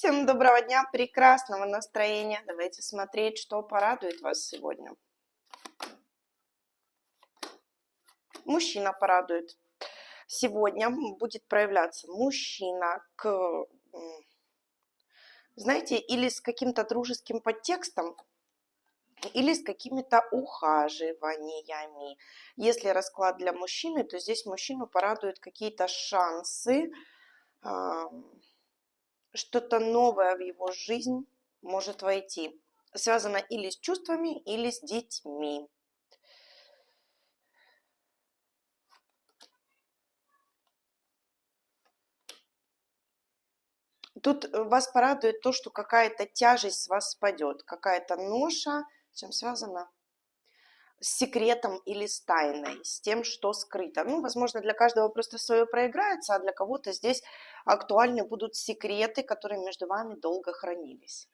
Всем доброго дня, прекрасного настроения. Давайте смотреть, что порадует вас сегодня. Мужчина порадует. Сегодня будет проявляться мужчина знаете, или с каким-то дружеским подтекстом, или с какими-то ухаживаниями. Если расклад для мужчины, то здесь мужчину порадуют какие-то шансы, что-то новое в его жизнь может войти. Связано или с чувствами, или с детьми. Тут вас порадует то, что какая-то тяжесть с вас спадет, какая-то ноша, с чем связано? С секретом или с тайной, с тем, что скрыто. Ну, возможно, для каждого просто свое проиграется, а для кого-то здесь актуальны будут секреты, которые между вами долго хранились.